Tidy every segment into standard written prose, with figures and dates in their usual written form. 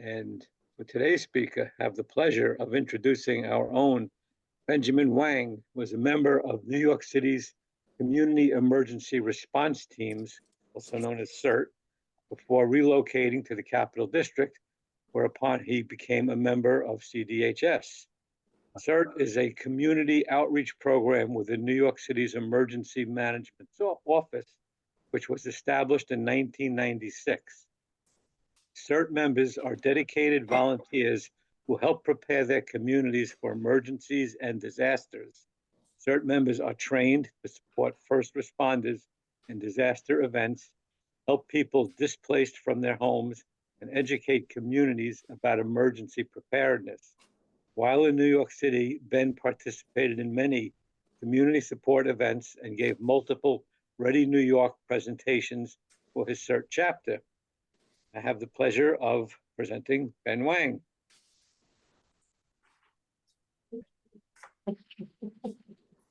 And for today's speaker, I have the pleasure of introducing our own Benjamin Wang, who was a member of New York City's Community Emergency Response Teams, also known as CERT, before relocating to the Capital District, whereupon he became a member of CDHS. CERT is a community outreach program within New York City's Emergency Management Office, which was established in 1996. CERT members are dedicated volunteers who help prepare their communities for emergencies and disasters. CERT members are trained to support first responders in disaster events, help people displaced from their homes, and educate communities about emergency preparedness. While in New York City, Ben participated in many community support events and gave multiple Ready New York presentations for his CERT chapter. I have the pleasure of presenting Ben Wang.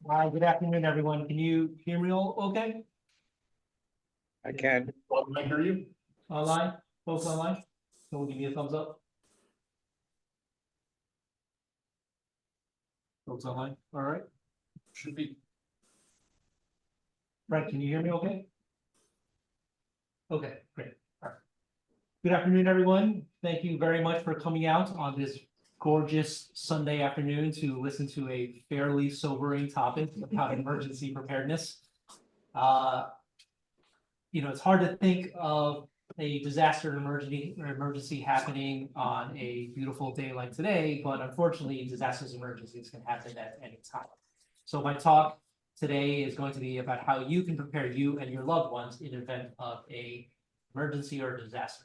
Hi, good afternoon, everyone. Can you hear me all okay? I can. I hear you. Online? Folks online? Someone give me a thumbs up. Folks online? All right. Should be. Frank, can you hear me okay? Okay, great. All right. Good afternoon, everyone. Thank you very much for coming out on this gorgeous Sunday afternoon to listen to a fairly sobering topic about emergency preparedness. It's hard to think of a disaster emergency happening on a beautiful day like today, but unfortunately, disasters and emergencies can happen at any time. So my talk today is going to be about how you can prepare you and your loved ones in event of a emergency or disaster.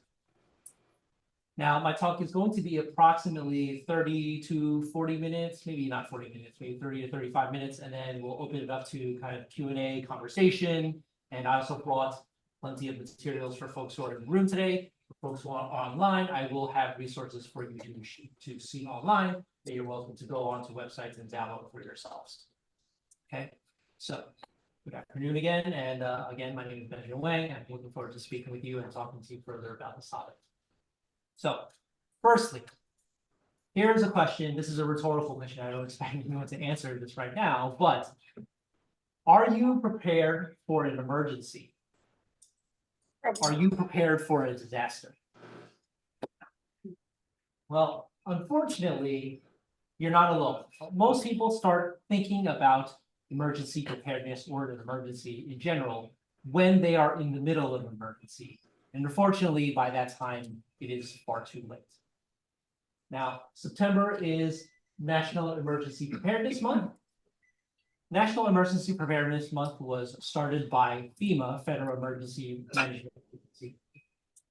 Now, my talk is going to be approximately 30 to 40 minutes, maybe not 40 minutes, maybe 30 to 35 minutes, and then we'll open it up to kind of Q&A conversation. And I also brought plenty of materials for folks who are in the room today. For folks who are online, I will have resources for you to see online that you're welcome to go onto websites and download for yourselves. Okay, so good afternoon again. And again, my name is Benjamin Wang. I'm looking forward to speaking with you and talking to you further about this topic. So, firstly, here's a question. This is a rhetorical question. I don't expect anyone to answer this right now, but are you prepared for an emergency? Are you prepared for a disaster? Well, unfortunately, you're not alone. Most people start thinking about emergency preparedness or an emergency in general when they are in the middle of an emergency. And unfortunately, by that time, it is far too late. Now, September is National Emergency Preparedness Month. National Emergency Preparedness Month was started by FEMA, Federal Emergency Management Agency,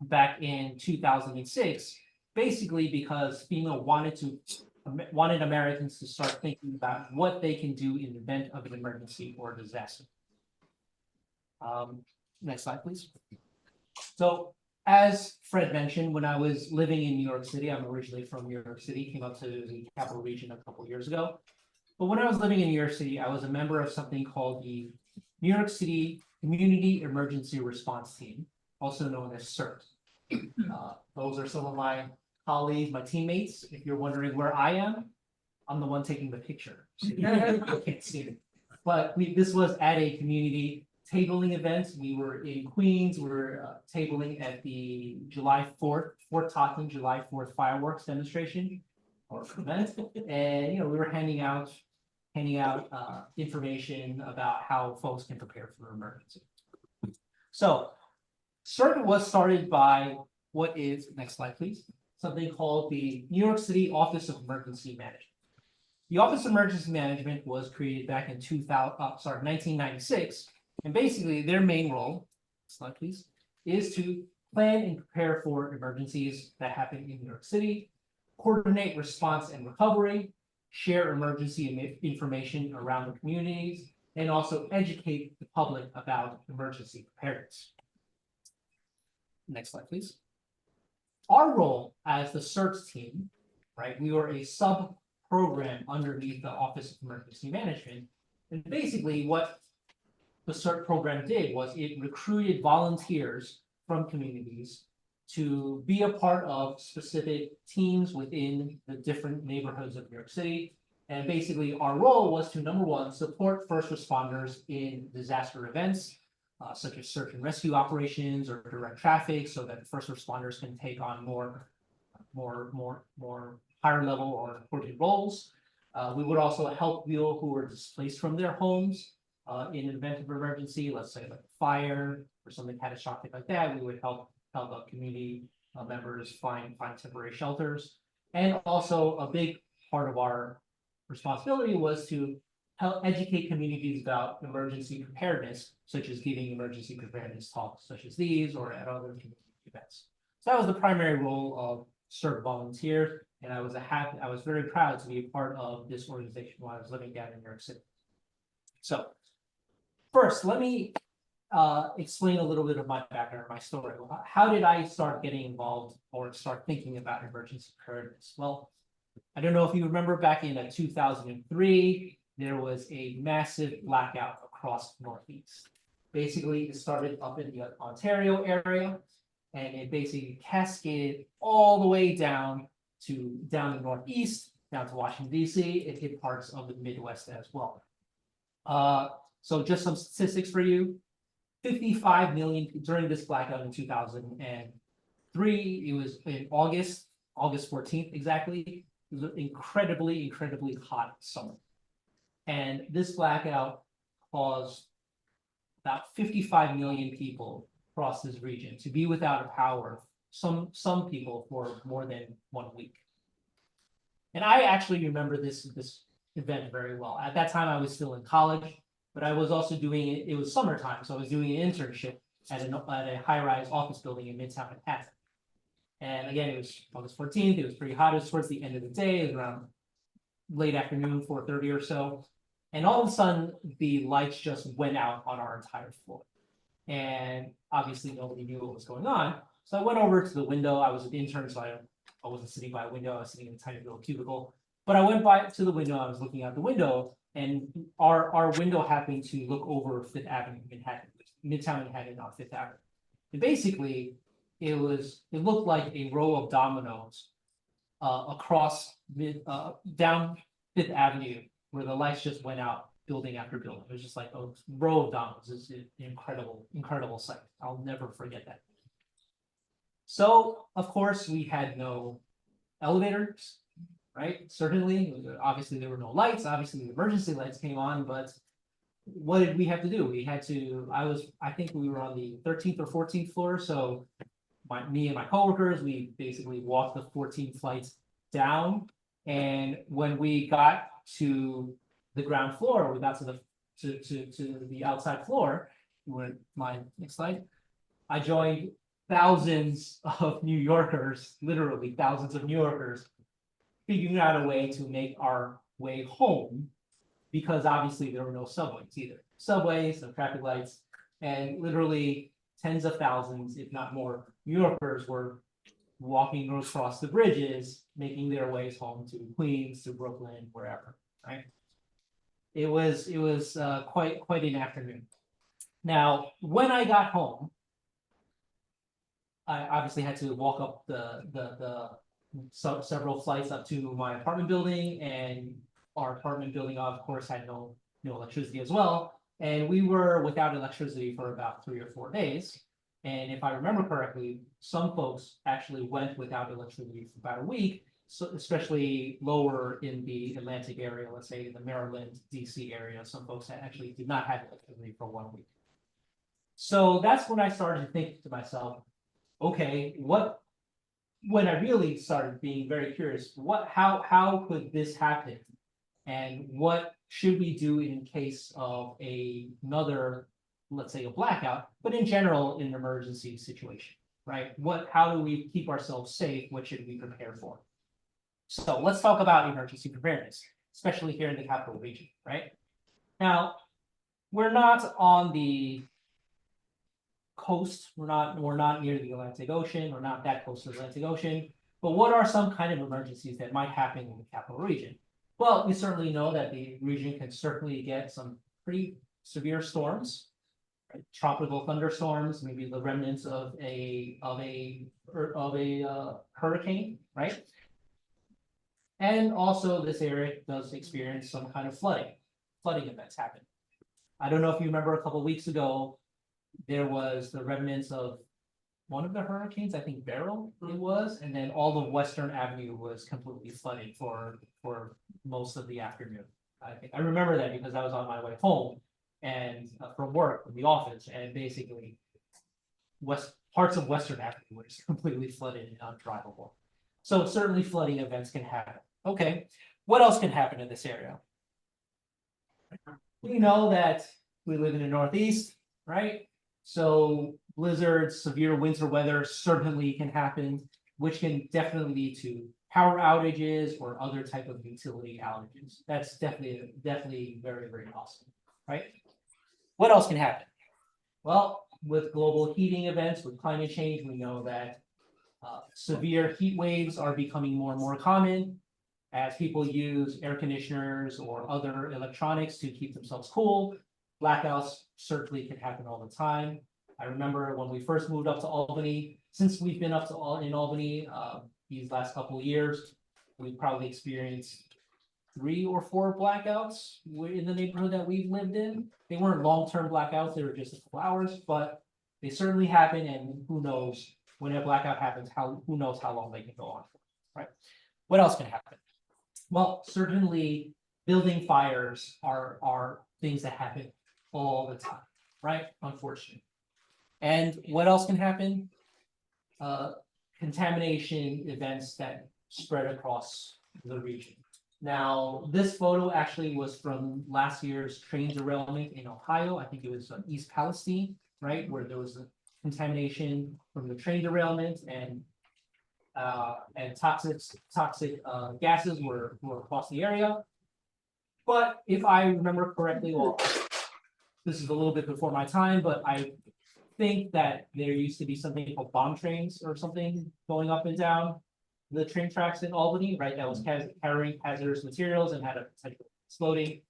back in 2006, basically because FEMA wanted Americans to start thinking about what they can do in the event of an emergency or disaster. Next slide, please. So, as Fred mentioned, when I was living in New York City, I'm originally from New York City, came up to the capital region a couple of years ago. But when I was living in New York City, I was a member of something called the New York City Community Emergency Response Team, also known as CERT. Those are some of my colleagues, my teammates. If you're wondering where I am, I'm the one taking the picture. So you can't see it. But this was at a community tabling event. We were in Queens. We were tabling at the July 4th, Fort Totten July 4th fireworks demonstration or event. And we were handing out information about how folks can prepare for an emergency. So, CERT was started by what is, next slide please, something called the New York City Office of Emergency Management. The Office of Emergency Management was created back in 1996, and basically their main role, next slide please, is to plan and prepare for emergencies that happen in New York City, coordinate response and recovery, share emergency information around the communities, and also educate the public about emergency preparedness. Next slide, please. Our role as the CERT team, right, we were a sub-program underneath the Office of Emergency Management, and basically what the CERT program did was it recruited volunteers from communities to be a part of specific teams within the different neighborhoods of New York City. And basically, our role was to, number one, support first responders in disaster events, such as search and rescue operations or direct traffic, so that first responders can take on more higher level or important roles. We would also help people who were displaced from their homes in an event of emergency, let's say like a fire or something catastrophic like that. We would help community members find temporary shelters. And also a big part of our responsibility was to help educate communities about emergency preparedness, such as giving emergency preparedness talks such as these or at other community events. So that was the primary role of CERT volunteer, and I was very proud to be a part of this organization while I was living down in New York City. So first, let me explain a little bit of my background, my story. How did I start getting involved or start thinking about emergency preparedness? Well, I don't know if you remember back in 2003, there was a massive blackout across the Northeast. Basically, it started up in the Ontario area, and it basically cascaded all the way down the Northeast, down to Washington, D.C. It hit parts of the Midwest as well. So just some statistics for you. 55 million during this blackout in 2003. It was in August 14th exactly. It was an incredibly hot summer. And this blackout caused about 55 million people across this region to be without power, some people for more than 1 week. And I actually remember this event very well. At that time, I was still in college, but I was also doing it was summertime, so I was doing an internship at a high-rise office building in Midtown Manhattan. And again, it was August 14th, it was pretty hot, it was towards the end of the day, it was around late afternoon, 4:30 or so. And all of a sudden, the lights just went out on our entire floor. And obviously nobody knew what was going on. So I went over to the window. I was an intern, so I wasn't sitting by a window, I was sitting in a tiny little cubicle. But I went to the window, I was looking out the window, and our window happened to look over Fifth Avenue, Manhattan, Midtown Manhattan on Fifth Avenue. And basically, it looked like a row of dominoes across down Fifth Avenue, where the lights just went out building after building. It was just like a row of dominoes. It's an incredible sight. I'll never forget that. So, of course, we had no elevators, right? Certainly, obviously there were no lights. Obviously, the emergency lights came on, but what did we have to do? We had to, I think we were on the 13th or 14th floor. So me and my coworkers, we basically walked the 14 flights down. And when we got to the ground floor, we got to the outside floor. My next slide. I joined thousands of New Yorkers, literally thousands of New Yorkers, figuring out a way to make our way home, because obviously there were no subways either. Subways, no traffic lights, and literally tens of thousands, if not more, New Yorkers were walking across the bridges, making their ways home to Queens, to Brooklyn, wherever, right? It was quite an afternoon. Now, when I got home, I obviously had to walk up several flights up to my apartment building, and our apartment building, of course, had no electricity as well. And we were without electricity for about 3 or 4 days. And if I remember correctly, some folks actually went without electricity for about a week, so especially lower in the Atlantic area, let's say in the Maryland, DC area, some folks actually did not have electricity for 1 week. So that's when I started thinking to myself, okay, when I really started being very curious, how could this happen? And what should we do in case of another, let's say a blackout, but in general, in an emergency situation, right? How do we keep ourselves safe? What should we prepare for? So let's talk about emergency preparedness, especially here in the capital region, right? Now, we're not on the coast, we're not near the Atlantic Ocean, we're not that close to the Atlantic Ocean, but what are some kind of emergencies that might happen in the capital region? Well, we certainly know that the region can certainly get some pretty severe storms, right? Tropical thunderstorms, maybe the remnants of hurricane, right? And also this area does experience some kind of flooding events happen. I don't know if you remember a couple of weeks ago, there was the remnants of one of the hurricanes, I think Beryl it was, and then all of Western Avenue was completely flooded for most of the afternoon. I remember that because I was on my way home and from work, from the office, and basically parts of Western Avenue were just completely flooded and undrivable. So certainly flooding events can happen. Okay, what else can happen in this area? We know that we live in the Northeast, right? So blizzards, severe winter weather certainly can happen, which can definitely lead to power outages or other type of utility outages. That's definitely very, very awesome, right? What else can happen? Well, with global heating events, with climate change, we know that severe heat waves are becoming more and more common as people use air conditioners or other electronics to keep themselves cool. Blackouts certainly can happen all the time. I remember when we first moved up to Albany, since we've been up to in Albany these last couple of years, we've probably experienced 3 or 4 blackouts in the neighborhood that we've lived in. They weren't long-term blackouts, they were just a couple hours, but they certainly happen, and who knows when a blackout happens, who knows how long they can go on for, right? What else can happen? Well, certainly building fires are things that happen all the time, right? Unfortunately. And what else can happen? Contamination events that spread across the region. Now, this photo actually was from last year's train derailment in Ohio. I think it was East Palestine, right? Where there was a contamination from the train derailment and toxic gases were across the area. But if I remember correctly, well, this is a little bit before my time, but I think that there used to be something called bomb trains or something going up and down the train tracks in Albany, right? That was carrying hazardous materials and had a potential exploding.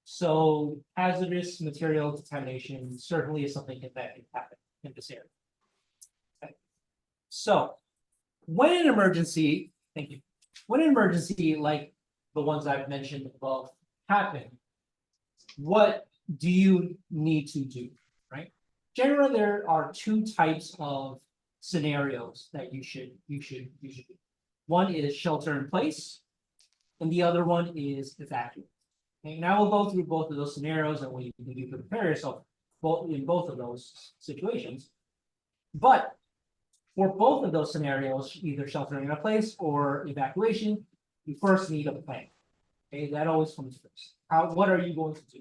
So hazardous material contamination certainly is something that can happen in this area. Okay. So when an emergency, thank you, when an emergency like the ones I've mentioned above happen, what do you need to do, right? Generally, there are 2 types of scenarios that you should do. One is shelter in place, and the other one is evacuate. Okay, now we'll go through both of those scenarios and what you can do to prepare yourself in both of those situations. But for both of those scenarios, either sheltering in place or evacuation, you first need a plan. Okay, that always comes first. What are you going to do?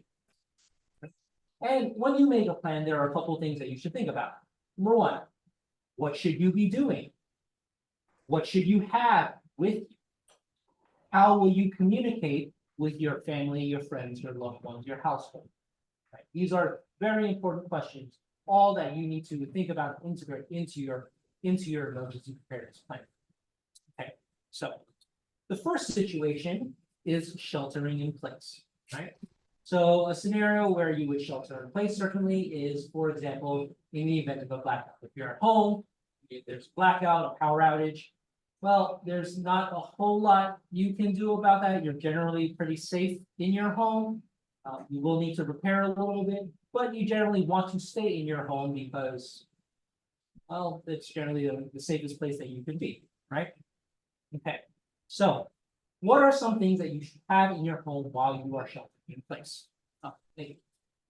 And when you make a plan, there are a couple of things that you should think about. Number 1, what should you be doing? What should you have with you? How will you communicate with your family, your friends, your loved ones, your household? Right? These are very important questions, all that you need to think about and integrate into your emergency preparedness plan. Okay, so the first situation is sheltering in place, right? So a scenario where you would shelter in place certainly is, for example, in the event of a blackout. If you're at home, if there's a blackout, a power outage, well, there's not a whole lot you can do about that. You're generally pretty safe in your home. You will need to repair a little bit, but you generally want to stay in your home because, well, it's generally the safest place that you can be, right? Okay, so what are some things that you should have in your home while you are sheltering in place? Thank you.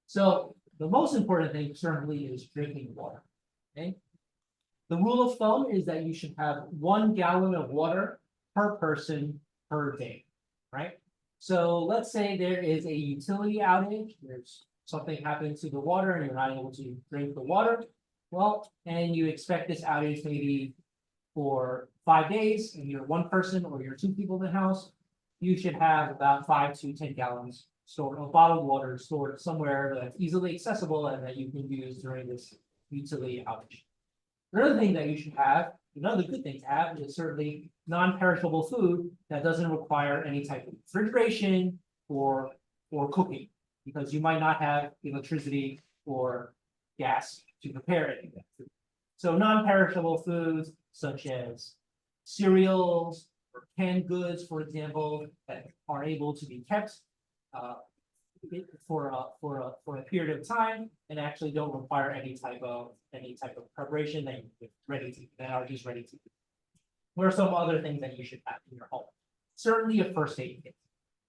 So the most important thing certainly is drinking water. Okay. The rule of thumb is that you should have 1 gallon of water per person per day, right? So let's say there is a utility outage, there's something happening to the water and you're not able to drink the water. Well, and you expect this outage maybe for 5 days and you're 1 person or you're 2 people in the house, you should have about 5 to 10 gallons stored of bottled water stored somewhere that's easily accessible and that you can use during this utility outage. Another thing that you should have, another good thing to have, is certainly non-perishable food that doesn't require any type of refrigeration or cooking, because you might not have electricity or gas to prepare any of that food. So non-perishable foods such as cereals or canned goods, for example, that are able to be kept for a period of time and actually don't require any type of preparation that are just ready to eat. What are some other things that you should have in your home? Certainly a first aid kit.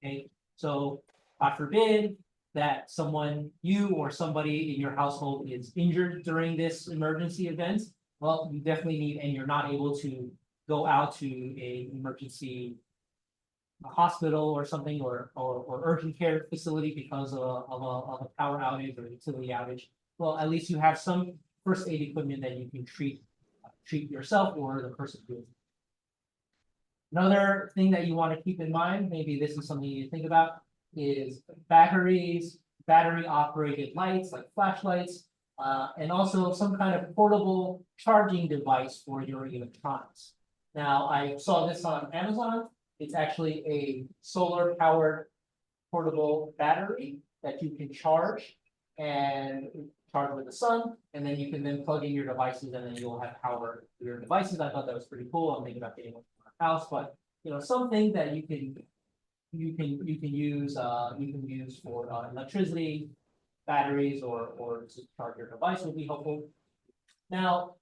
Okay, so God forbid that you or somebody in your household is injured during this emergency event. Well, you definitely need, and you're not able to go out to a emergency hospital or something, or urgent care facility because of a power outage or utility outage. Well, at least you have some first aid equipment that you can treat yourself or the person who is. Another thing that you want to keep in mind, maybe this is something you think about, is batteries, battery operated lights like flashlights, and also some kind of portable charging device for your electronics. Now, I saw this on Amazon. It's actually a solar powered portable battery that you can charge with the sun, and then you can then plug in your devices, and then you'll have power for your devices. I thought that was pretty cool. I'm thinking about getting one for my house, but something that you can use for electricity, batteries, or to charge your device would be helpful. Now,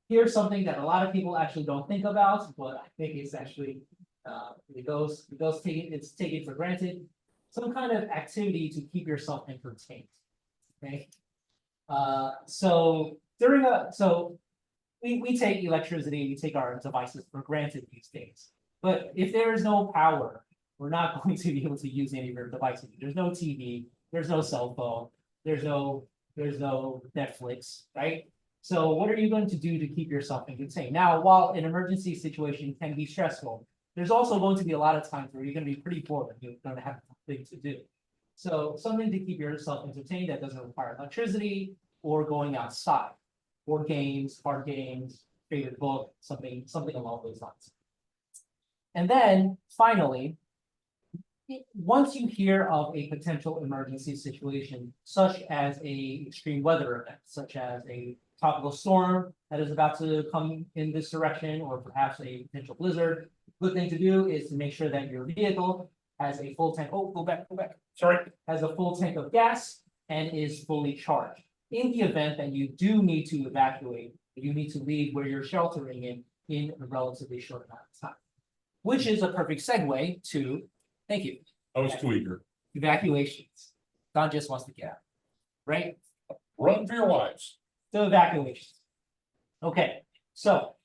here's something that a lot of people actually don't think about, but I think it's actually it's taken for granted. Some kind of activity to keep yourself entertained. Okay. So we take electricity, we take our devices for granted these days. But if there is no power, we're not going to be able to use any of your devices. There's no TV, there's no cell phone, there's no Netflix, right? So what are you going to do to keep yourself entertained? Now, while an emergency situation can be stressful, there's also going to be a lot of times where you're going to be pretty bored and you're going to have nothing to do. So something to keep yourself entertained that doesn't require electricity or going outside, board games, card games, favorite book, something along those lines. And then finally, once you hear of a potential emergency situation, such as an extreme weather event, such as a tropical storm that is about to come in this direction, or perhaps a potential blizzard, good thing to do is to make sure that your vehicle has a full tank. Oh, go back. Sorry, has a full tank of gas and is fully charged. In the event that you do need to evacuate, you need to leave where you're sheltering in a relatively short amount of time, which is a perfect segue to, thank you. I was too eager. Evacuations. Don just wants to get out, right? Run for your lives. So evacuations. Okay, so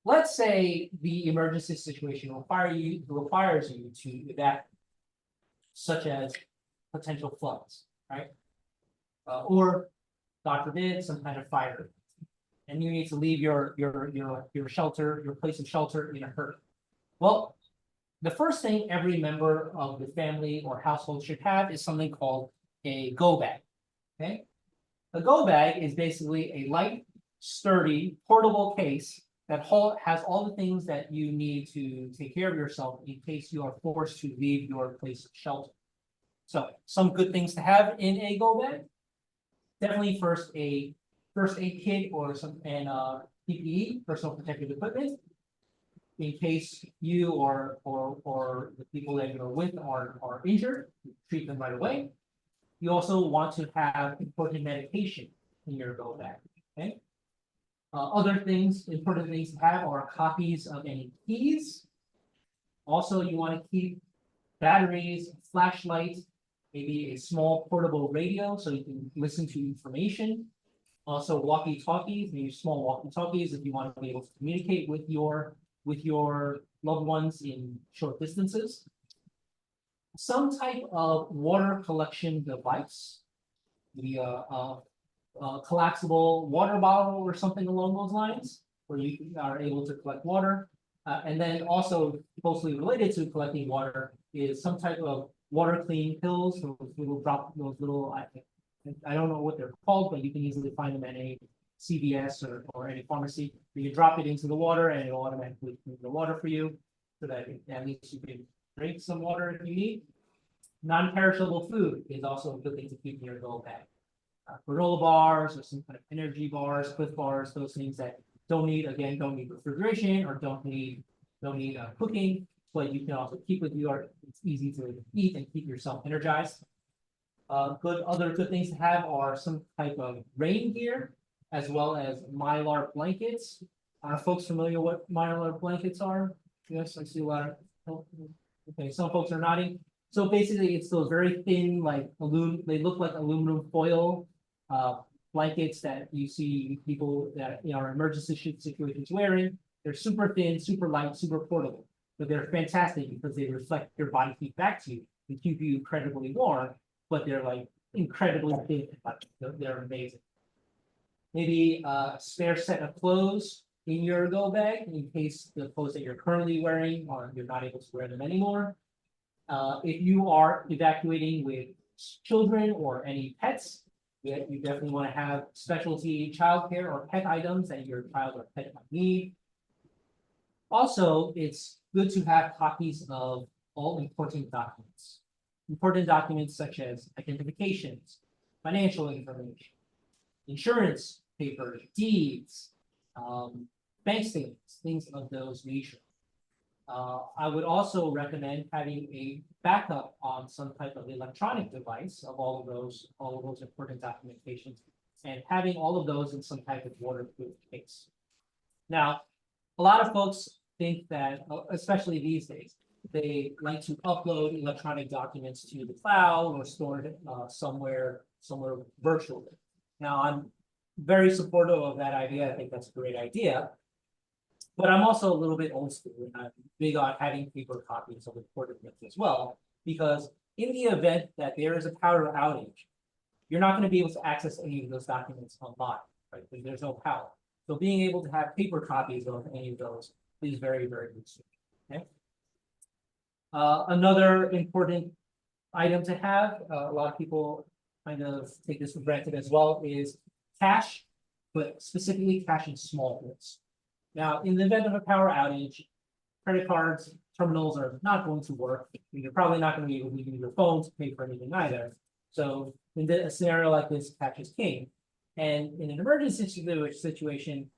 let's say the emergency situation requires you to evacuate, such as potential floods, right? Or God forbid, some kind of fire, and you need to leave your shelter, your place of shelter in a hurry. Well, the first thing every member of the family or household should have is something called a go bag. Okay, a go bag is basically a light, sturdy, portable case that has all the things that you need to take care of yourself in case you are forced to leave your place of shelter. So some good things to have in a go bag. Definitely first aid kit or PPE, personal protective equipment, in case you or the people that you're with are injured, treat them right away. You also want to have important medication in your go bag. Okay. Other important things to have are copies of any keys. Also, you want to keep batteries, flashlights, maybe a small portable radio so you can listen to information. Also, walkie-talkies, maybe small walkie-talkies if you want to be able to communicate with your loved ones in short distances. Some type of water collection device, maybe a collapsible water bottle or something along those lines, where you are able to collect water. And then also closely related to collecting water is some type of water cleaning pills, I don't know what they're called, but you can easily find them at any CVS or any pharmacy. You can drop it into the water and it'll automatically clean the water for you, so that at least you can drink some water if you need. Non-perishable food is also a good thing to keep in your go bag. granola bars or some kind of energy bars, Cliff bars, those things that don't need refrigeration or don't need cooking, but you can also keep with you. It's easy to eat and keep yourself energized. Other good things to have are some type of rain gear, as well as Mylar blankets. Are folks familiar what Mylar blankets are? Yes, I see a lot of, okay, some folks are nodding. So basically, it's those very thin, like they look like aluminum foil blankets that you see people that in our emergency situations wearing. They're super thin, super light, super portable, but they're fantastic because they reflect your body heat back to you and keep you incredibly warm, but they're like incredibly thin. They're amazing. Maybe a spare set of clothes in your go bag in case the clothes that you're currently wearing or you're not able to wear them anymore. If you are evacuating with children or any pets, you definitely want to have specialty childcare or pet items that your child or pet might need. Also, it's good to have copies of all important documents. Important documents such as identifications, financial information, insurance papers, deeds, bank statements, things of those nature. I would also recommend having a backup on some type of electronic device of all of those important documentations, and having all of those in some type of waterproof case. Now, a lot of folks think that, especially these days, they like to upload electronic documents to the cloud or store it somewhere virtually. Now, I'm very supportive of that idea. I think that's a great idea. But I'm also a little bit old school, and I'm big on having paper copies of important things as well, because in the event that there is a power outage, you're not going to be able to access any of those documents online, right? Because there's no power. So being able to have paper copies of any of those is very, very useful. Okay. Another important item to have, a lot of people kind of take this for granted as well, is cash, but specifically cash in small bills. Now, in the event of a power outage, credit cards, terminals are not going to work. You're probably not going to be able to use your phone to pay for anything either. So in a scenario like this, cash is king. And in an emergency situation,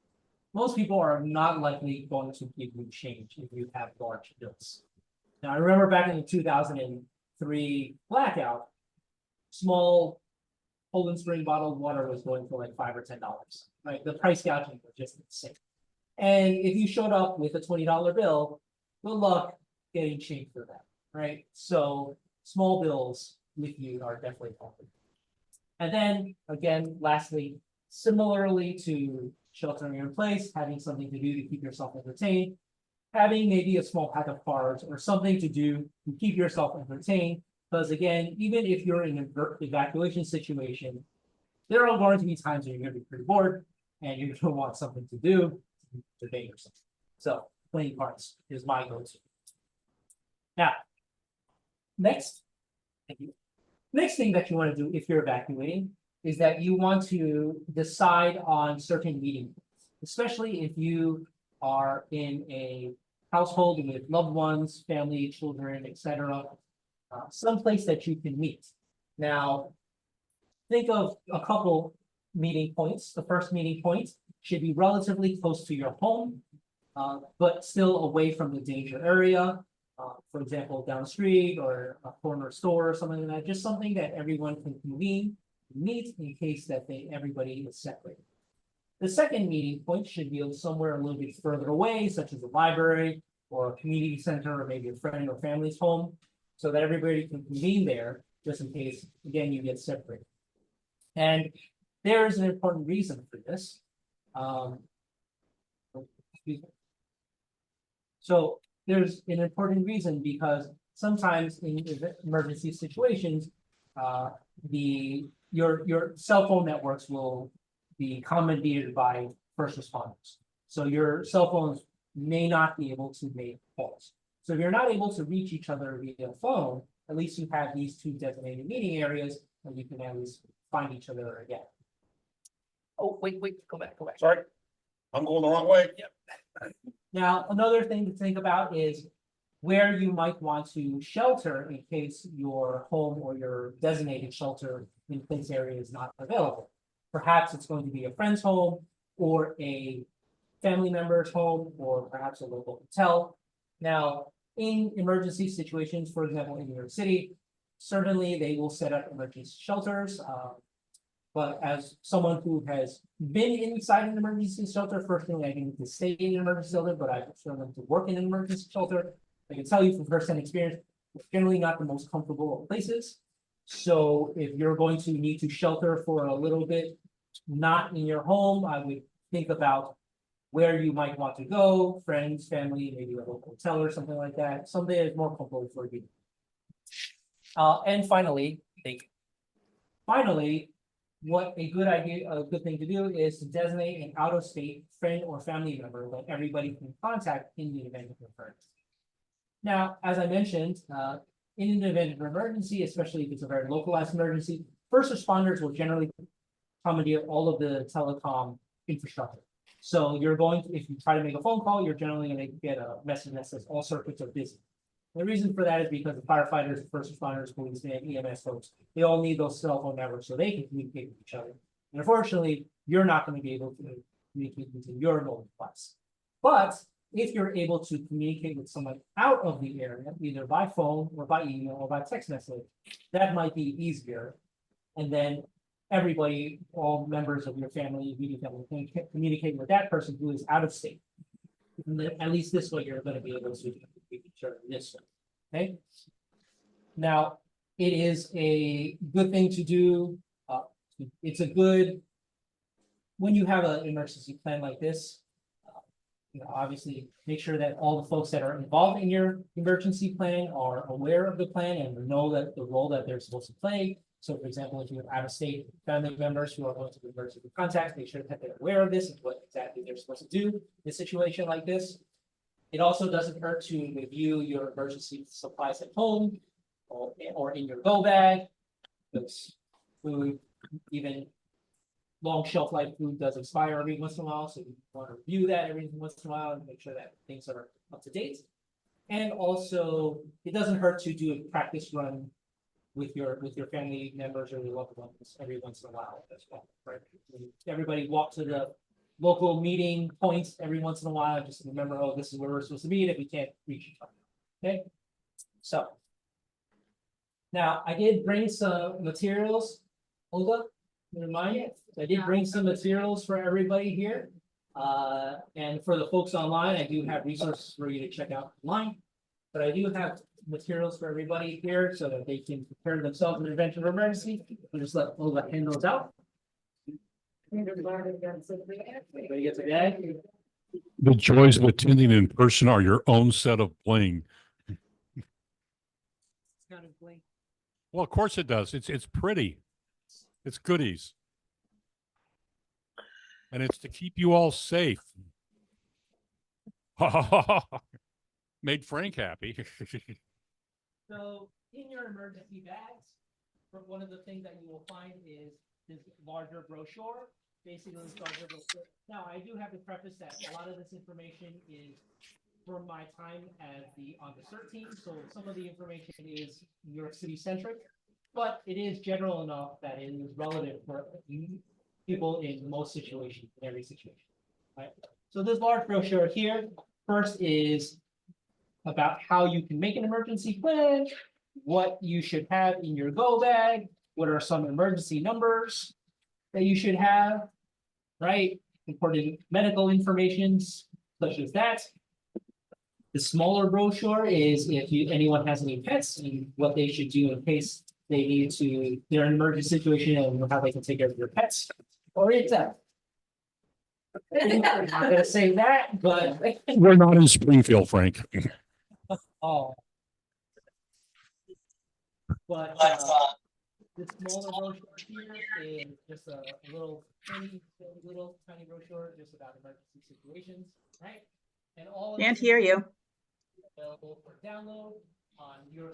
most people are not likely going to give you change if you have large bills. Now, I remember back in the 2003 blackout, small Poland Spring bottled water was going for like $5 or $10, right? The price gouging was just insane. And if you showed up with a $20 bill, good luck getting change for that, right? So small bills with you are definitely helpful. And then again, lastly, similarly to sheltering in place, having something to do to keep yourself entertained, having maybe a small pack of cards or something to do to keep yourself entertained. Because again, even if you're in an evacuation situation, there are going to be times when you're going to be pretty bored and you're going to want something to do to entertain yourself. So playing cards is my go-to. Now, next thing that you want to do if you're evacuating is that you want to decide on certain meeting points, especially if you are in a household with loved ones, family, children, etc. Someplace that you can meet. Now, think of a couple meeting points. The first meeting point should be relatively close to your home, but still away from the danger area. For example, down the street or a corner store or something like that. Just something that everyone can convene, meet in case that everybody is separated. The second meeting point should be somewhere a little bit further away, such as a library or a community center or maybe a friend or family's home, so that everybody can convene there just in case, again, you get separated. And there is an important reason for this. So there's an important reason because sometimes in emergency situations, your cell phone networks will be commandeered by first responders. So your cell phones may not be able to make calls. So if you're not able to reach each other via phone, at least you have these two designated meeting areas and you can at least find each other again. Oh, wait, go back. Sorry, I'm going the wrong way. Yep. Now, another thing to think about is where you might want to shelter in case your home or your designated shelter in-place area is not available. Perhaps it's going to be a friend's home or a family member's home, or perhaps a local hotel. Now, in emergency situations, for example, in New York City, certainly they will set up emergency shelters. But as someone who has been inside an emergency shelter, first thing I need to stay in an emergency shelter, but I've chosen to work in an emergency shelter. I can tell you from firsthand experience, it's generally not the most comfortable of places. So if you're going to need to shelter for a little bit, not in your home, I would think about where you might want to go, friends, family, maybe a local hotel or something like that, something that's more comfortable for you. And finally, what a good thing to do is to designate an out-of-state friend or family member that everybody can contact in the event of an emergency. Now, as I mentioned, in the event of an emergency, especially if it's a very localized emergency, first responders will generally commandeer all of the telecom infrastructure. So you're going to, if you try to make a phone call, you're generally going to get a message that says all circuits are busy. The reason for that is because the firefighters, first responders, policemen, EMS folks, they all need those cell phone networks so they can communicate with each other. And unfortunately, you're not going to be able to communicate with your mobile device. But if you're able to communicate with someone out of the area, either by phone or by email or by text message, that might be easier. And then everybody, all members of your family, immediate family, can communicate with that person who is out of state. At least this way, you're going to be able to this way. Okay. Now, it is a good thing to do. It's a good when you have an emergency plan like this. Obviously, make sure that all the folks that are involved in your emergency plan are aware of the plan and know that the role that they're supposed to play. So, for example, if you have out-of-state family members who are going to be emergency contacts, make sure that they're aware of this and what exactly they're supposed to do in a situation like this. It also doesn't hurt to review your emergency supplies at home or in your go bag. Because food, even long shelf life food does expire every once in a while, so you want to review that every once in a while and make sure that things are up to date. And also, it doesn't hurt to do a practice run with your family members or your loved ones every once in a while as well. Right? Everybody walk to the local meeting points every once in a while. Just remember, oh, this is where we're supposed to meet if we can't reach each other. Okay, so now I did bring some materials. Olga, remind you, I did bring some materials for everybody here. And for the folks online, I do have resources for you to check out online. But I do have materials for everybody here so that they can prepare themselves in the event of emergency. We'll just let Olga hand those out. Everybody gets a bag. The joys of attending in person are your own set of bling. Kind of blank. Well, of course it does. It's pretty. It's goodies. And it's to keep you all safe. Made Frank happy. So in your emergency bags, one of the things that you will find is this larger brochure. Basically, this larger brochure. Now, I do have to preface that a lot of this information is from my time as on the CERT team. So some of the information is New York City centric, but it is general enough that it is relevant for people in most situations, in every situation. Right? So this large brochure here, first is about how you can make an emergency plan, what you should have in your go bag, what are some emergency numbers that you should have, right? Important medical information such as that. The smaller brochure is if anyone has any pets and what they should do in case they need to, they're in an emergency situation and how they can take care of their pets or it's that. I'm not gonna say that, but We're not in Springfield, Frank. oh. But the smaller brochure here is just a little tiny brochure just about emergency situations, right? And all of Can't this hear you. available for download on your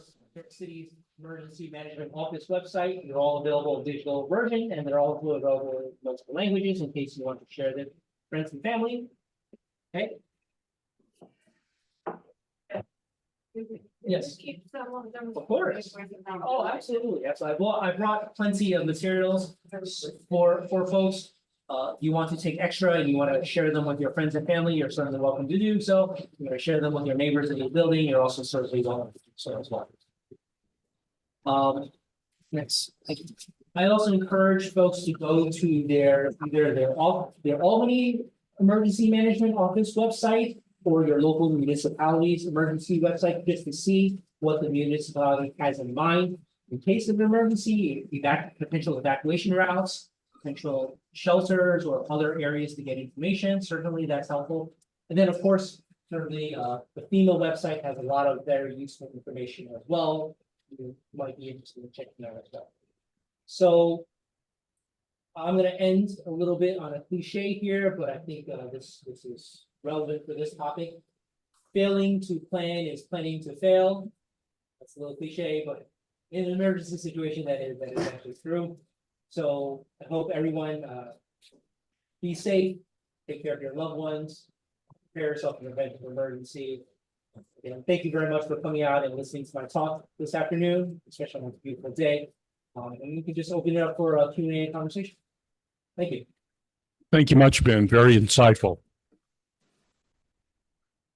city's emergency management office website. They're all available in digital version, and they're all available in multiple languages in case you want to share them with friends and family. Okay. Yes. Keep some of them. Of course. Oh, absolutely, absolutely. Well, I brought plenty of materials for folks. You want to take extra and you want to share them with your friends and family, you're certainly welcome to do so. You want to share them with your neighbors in your building, you're also certainly welcome to do so as well. Next, thank you. I also encourage folks to go to their, either their Albany Emergency Management Office website or your local municipality's emergency website, just to see what the municipality has in mind in case of an emergency, potential evacuation routes, potential shelters or other areas to get information. Certainly that's helpful. And then, of course, certainly, the FEMA website has a lot of very useful information as well. You might be interested in checking that as well. So I'm gonna end a little bit on a cliche here, but I think this is relevant for this topic. Failing to plan is planning to fail. That's a little cliche, but in an emergency situation, that is actually true. So I hope everyone be safe, take care of your loved ones, prepare yourself in the event of emergency. Again, thank you very much for coming out and listening to my talk this afternoon, especially on a beautiful day. And we can just open it up for a Q&A conversation. Thank you. Thank you much, Ben. Very insightful.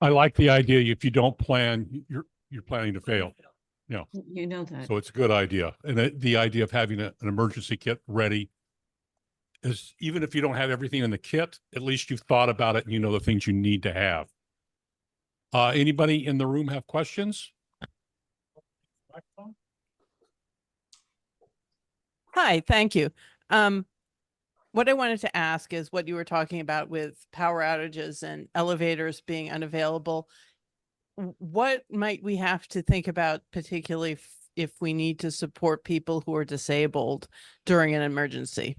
I like the idea. If you don't plan, you're planning to fail. You know that. So it's a good idea. And the idea of having an emergency kit ready is, even if you don't have everything in the kit, at least you've thought about it and you know the things you need to have. Anybody in the room have questions? Hi, thank you. What I wanted to ask is what you were talking about with power outages and elevators being unavailable. What might we have to think about, particularly if we need to support people who are disabled during an emergency?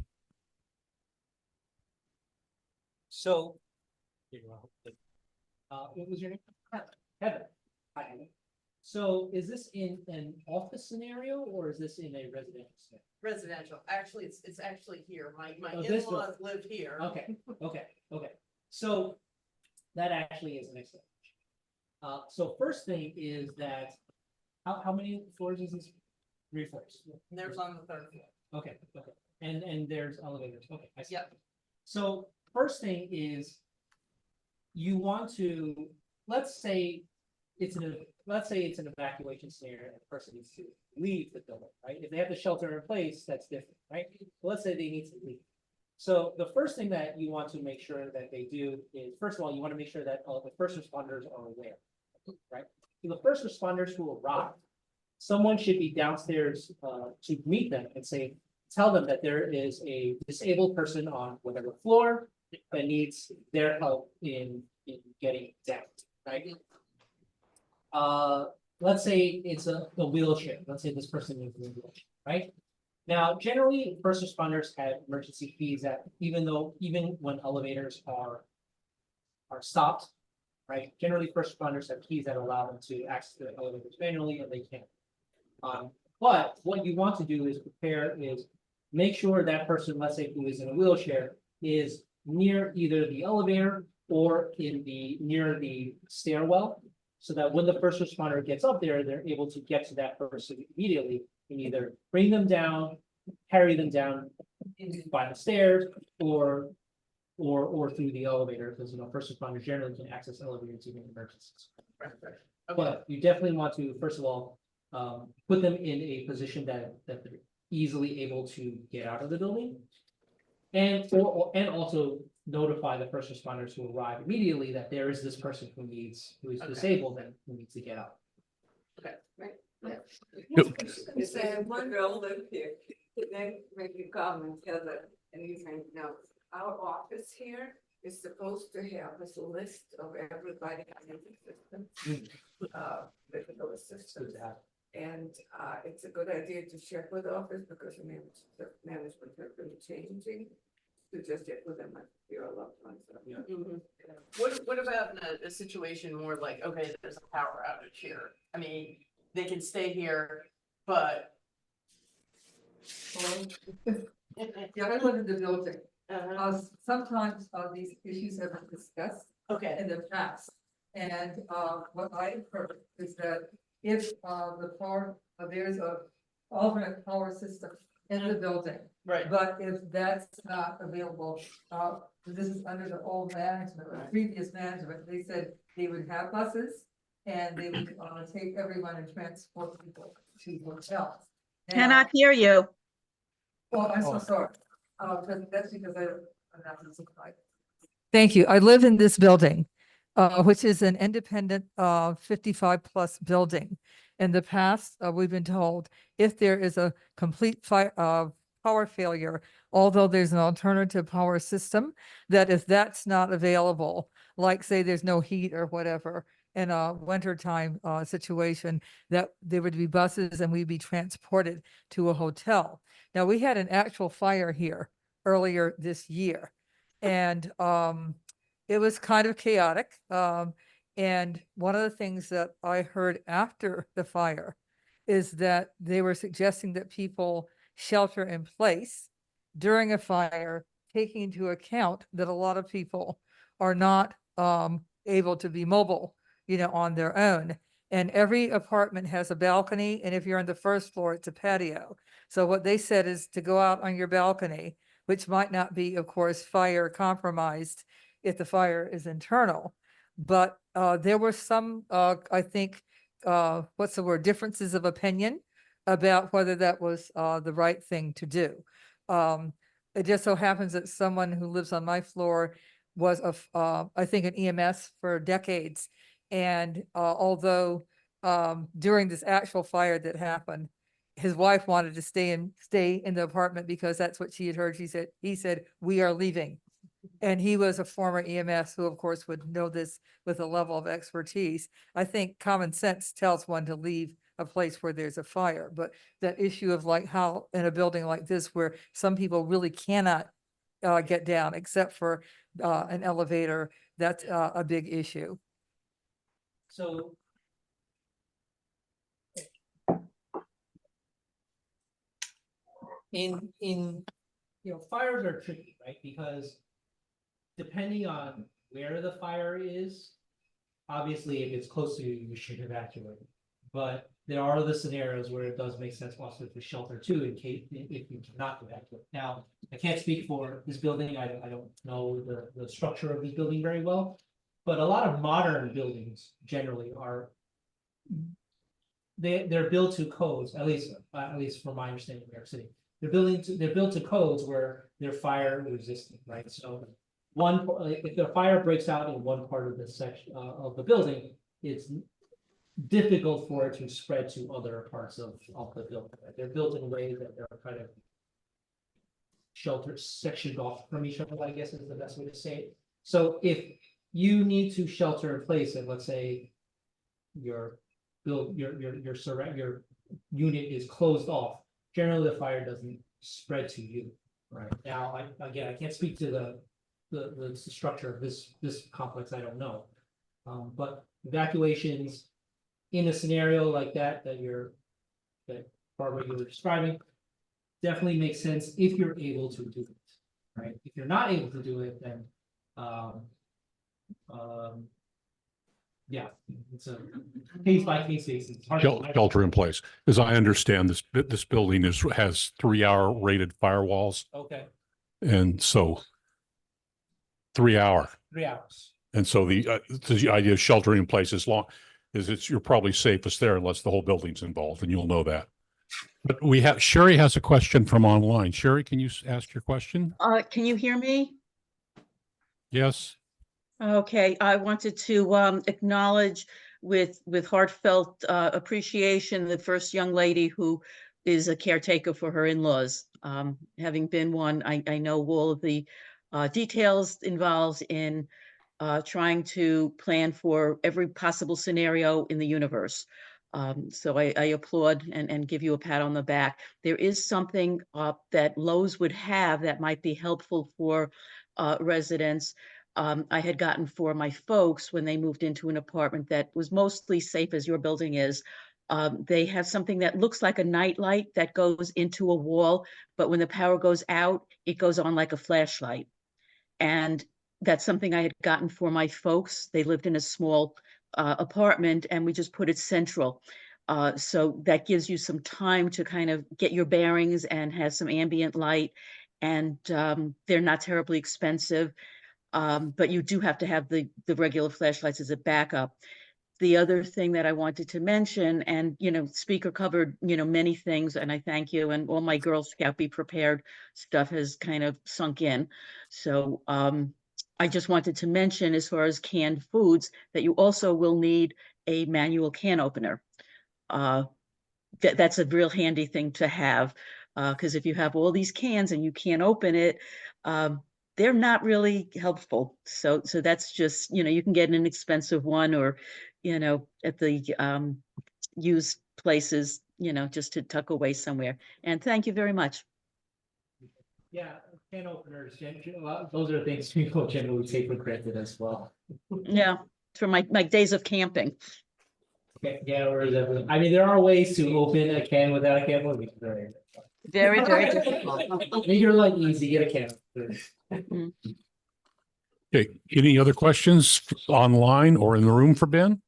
So, what was your name? Heather. Hi, Heather. So is this in an office scenario or is this in a residential scenario? Residential, actually, it's actually here, my Oh, this one. in-laws live here. Okay. So that actually is an excellent. So first thing is that, how many floors is this? 3 floors. And there's on the 3rd floor. Okay. And there's elevators. Okay, I see. Yep. So first thing is, you want to, let's say it's an evacuation scenario and the person needs to leave the building, right? If they have the shelter in place, that's different, right? But let's say they need to leave. So the first thing that you want to make sure that they do is, first of all, you want to make sure that all the first responders are aware, right? So the first responders who arrive, someone should be downstairs to meet them and tell them that there is a disabled person on whatever floor that needs their help in getting down, right? Let's say it's a wheelchair. Let's say this person needs a wheelchair, right? Now, generally, first responders have emergency keys that even when elevators are stopped, right? Generally, first responders have keys that allow them to access the elevators manually, and they can. But what you want to do is make sure that person, let's say who is in a wheelchair, is near either the elevator or near the stairwell, so that when the first responder gets up there, they're able to get to that person immediately and either bring them down, carry them down by the stairs, or through the elevator, because first responders generally can access elevators even in emergencies. Right. But you definitely want to, first of all, put them in a position that they're easily able to get out of the building, and also notify the first responders who arrive immediately that there is this person who is disabled and who needs to get out. Okay, right. It's one girl live here, then make a comment, Heather, and you may know, our office here is supposed to have this list of everybody in the system. Medical assistance. And it's a good idea to check with the office because the management has been changing. To just check with them, your loved ones. Yeah. What about in a situation more like, okay, there's a power outage here? I mean, they can stay here, but. Yeah, I live in the building. Sometimes these issues have been discussed Okay, in the past. And what I've heard is that if the power, there's a alternate power system in the building. Right. But if that's not available, this is under the old management, or previous management, they said they would have buses. And they would take everyone and transport people to hotels. Cannot hear you. Oh, I'm so sorry. That's because I'm not listening. Thank you. I live in this building, which is an independent, 55+ building. In the past, we've been told if there is a complete power failure, although there's an alternative power system, that if that's not available, like say there's no heat or whatever, in a wintertime situation, that there would be buses and we'd be transported to a hotel. Now, we had an actual fire here earlier this year, and it was kind of chaotic. And one of the things that I heard after the fire is that they were suggesting that people shelter in place during a fire, taking into account that a lot of people are not able to be mobile, on their own. And every apartment has a balcony, and if you're on the first floor, it's a patio. So what they said is to go out on your balcony, which might not be, of course, fire compromised if the fire is internal. But there were some, I think, what's the word, differences of opinion about whether that was the right thing to do. It just so happens that someone who lives on my floor was, I think, an EMS for decades. And although during this actual fire that happened, his wife wanted to stay in the apartment because that's what she had heard. He said, we are leaving. And he was a former EMS who, of course, would know this with a level of expertise. I think common sense tells one to leave a place where there's a fire, but that issue of like how in a building like this, where some people really cannot get down except for an elevator, that's a big issue. So. Fires are tricky, right? Because depending on where the fire is, obviously if it's close to you, you should evacuate. But there are other scenarios where it does make sense also to shelter too in case if you cannot evacuate. Now, I can't speak for this building. I don't know the structure of this building very well, but a lot of modern buildings generally are they're built to codes, at least from my understanding of New York City. They're built to codes where they're fire resistant, right? So if the fire breaks out in one part of the section of the building, it's difficult for it to spread to other parts of the building. Right? They're built in a way that they're kind of sectioned off from each other, I guess is the best way to say it. So if you need to shelter in place, and let's say your unit is closed off, generally the fire doesn't spread to you. Right now, I can't speak to the structure of this complex. I don't know, but evacuations in a scenario like that Barbara you were describing definitely makes sense if you're able to do it. Right? If you're not able to do it, then yeah, it's a case by case basis. Shelter in place. As I understand, this building has 3-hour rated firewalls. Okay. And so 3 hour. 3 hours. And so the idea of sheltering in place you're probably safest there unless the whole building's involved, and you'll know that. But Sherry has a question from online. Sherry, can you ask your question? Can you hear me? Yes. Okay, I wanted to acknowledge with heartfelt appreciation the first young lady who is a caretaker for her in-laws. Having been one, I know all of the details involved in trying to plan for every possible scenario in the universe. So I applaud and give you a pat on the back. There is something that Lowe's would have that might be helpful for residents. I had gotten for my folks when they moved into an apartment that was mostly safe as your building is. They have something that looks like a night light that goes into a wall, but when the power goes out, it goes on like a flashlight. And that's something I had gotten for my folks. They lived in a small apartment, and we just put it central. So that gives you some time to kind of get your bearings and have some ambient light. And they're not terribly expensive, but you do have to have the regular flashlights as a backup. The other thing that I wanted to mention, and speaker covered many things, and I thank you, and all my Girl Scout Be Prepared stuff has kind of sunk in. So I just wanted to mention, as far as canned foods, that you also will need a manual can opener. That's a real handy thing to have, because if you have all these cans and you can't open it, they're not really helpful. So that's just, you can get an inexpensive one, or at the used places, just to tuck away somewhere. And thank you very much. Yeah, can openers, those are things people generally take for granted as well. Yeah, for my days of camping. Yeah, or is everything, I mean, there are ways to open a can without a can opener. Very, very difficult. Make your life easy, get a can opener. Okay, any other questions online or in the room for Ben?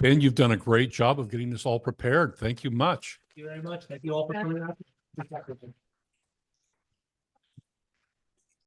Ben, you've done a great job of getting this all prepared. Thank you much. Thank you very much. Thank you all for coming out.